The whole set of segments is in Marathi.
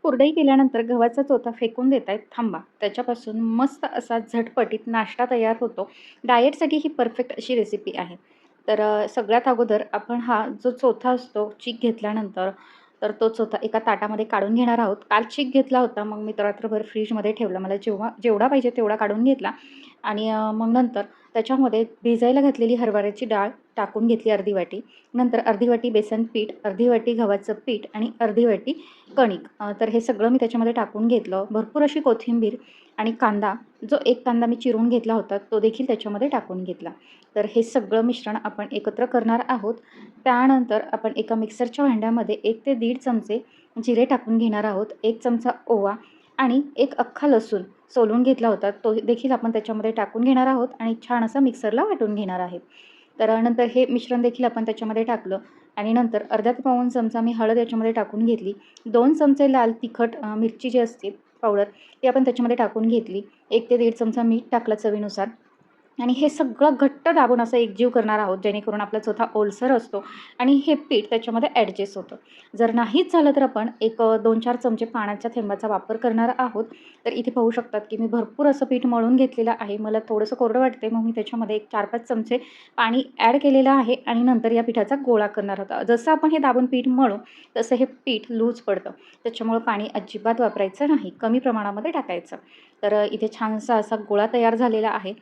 कुरडई केल्यानंतर गव्हाचा चोथा फेकून देतायत, थांबा. त्याच्यापासून मस्त असा झटपटीत नाश्ता तयार होतो. डाएटसाठी ही परफेक्ट अशी रेसिपी आहे. तर सगळ्यात अगोदर आपण हा जो चोथा असतो चीक घेतल्यानंतर, तर तो चोथा एका ताटामध्ये काढून घेणार आहोत. काल चीक घेतला होता, मग मी रात्रभर फ्रीजमध्ये ठेवला. मला जेवढा पाहिजे तेवढा काढून घेतला आणि मग नंतर त्याच्यामध्ये भिजायला घातलेली हरभऱ्याची डाळ टाकून घेतली अर्धी वाटी. नंतर अर्धी वाटी बेसन पीठ, अर्धी वाटी गव्हाचं पीठ आणि अर्धी वाटी कणिक. तर हे सगळं मी त्याच्यामध्ये टाकून घेतलं. भरपूर अशी कोथिंबीर आणि कांदा, जो एक कांदा मी चिरून घेतला होता, तो देखील त्याच्यामध्ये टाकून घेतला. तर हे सगळं मिश्रण आपण एकत्र करणार आहोत. त्यानंतर आपण एका मिक्सरच्या भांड्यामध्ये 1 ते 1.5 चमचे जिरे टाकून घेणार आहोत. 1 चमचा ओवा आणि 1 अख्खा लसूण सोलून घेतला होता, तो देखील आपण त्याच्यामध्ये टाकून घेणार आहोत आणि छान असा मिक्सरला वाटून घेणार आहे. तर नंतर हे मिश्रण देखील आपण त्याच्यामध्ये टाकलं आणि नंतर अर्धा ते पाऊण चमचा मी हळद याच्यामध्ये टाकून घेतली. 2 चमचे लाल तिखट मिरची जी असते पावडर, ती आपण त्याच्यामध्ये टाकून घेतली. 1 ते 1.5 चमचा मीठ टाकलं चवीनुसार आणि हे सगळं घट्ट दाबून असं एकजीव करणार आहोत, जेणेकरून आपला चोथा ओलसर असतो आणि हे पीठ त्याच्यामध्ये ॲडजस्ट होतं. जर नाहीच झालं तर आपण एक 2-4 चमचे पाण्याच्या थेंबाचा वापर करणार आहोत. तर इथे पाहू शकतात की मी भरपूर असं पीठ मळून घेतलेलं आहे. मला थोडंसं कोरडं वाटते, मग मी त्याच्यामध्ये एक 4-5 चमचे पाणी ॲड केलेलं आहे आणि नंतर या पिठाचा गोळा करणार होता. जसं आपण हे दाबून पीठ मळू तसं हे पीठ लूज पडतं. त्याच्यामुळं पाणी अजिबात वापरायचं नाही, कमी प्रमाणामध्ये टाकायचं. तर इथे छानसा असा गोळा तयार झालेला आहे.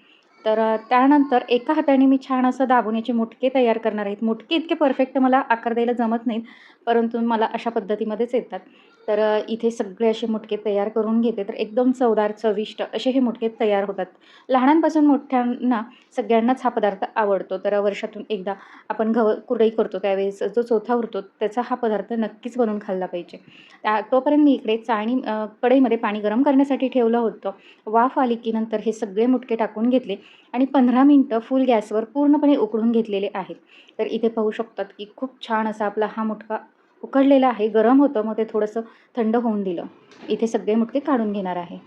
तर त्यानंतर एका हाताने मी छान असं दाबून याचे मुटके तयार करणार आहेत. मुटके इतके परफेक्ट मला आकार द्यायला जमत नाहीत, परंतु मला अशा पद्धतीमध्येच येतात. तर इथे सगळे असे मुटके तयार करून घेते. तर एकदम चवदार, चविष्ट असे हे मुटके तयार होतात. लहानांपासून मोठ्यांना सगळ्यांनाच हा पदार्थ आवडतो. तर वर्षातून एकदा आपण कुरडई करतो त्यावेळेस जो चोथा उरतो त्याचा हा पदार्थ नक्कीच बनवून खाल्ला पाहिजे. तोपर्यंत मी इकडे कढईमध्ये पाणी गरम करण्यासाठी ठेवलं होतं. वाफ आली की नंतर हे सगळे मुटके टाकून घेतले आणि 15 मिनिटं फुल गॅसवर पूर्णपणे उकळून घेतलेले आहेत. तर इथे पाहू शकतात की खूप छान असा आपला हा मुटका उकडलेला आहे. गरम होतं, मग ते थोडंसं थंड होऊन दिलं. इथे सगळे मुटके काढून घेणार आहे.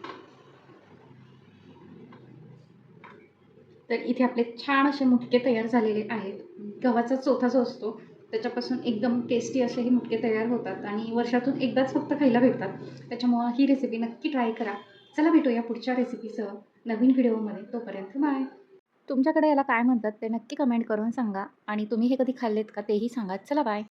तर इथे आपले छान असे मुटके तयार झालेले आहेत. गव्हाचा चोथा जो असतो त्याच्यापासून एकदम टेस्टी असे हे मुटके तयार होतात आणि वर्षातून एकदाच फक्त खायला भेटतात. त्याच्यामुळं ही रेसिपी नक्की ट्राय करा. चला भेटूया पुढच्या रेसिपीसह नवीन व्हिडिओमध्ये. तोपर्यंत बाय. तुमच्याकडे याला काय म्हणतात ते नक्की कमेंट करून सांगा आणि तुम्ही हे कधी खाल्लेत का तेही सांगा. चला बाय.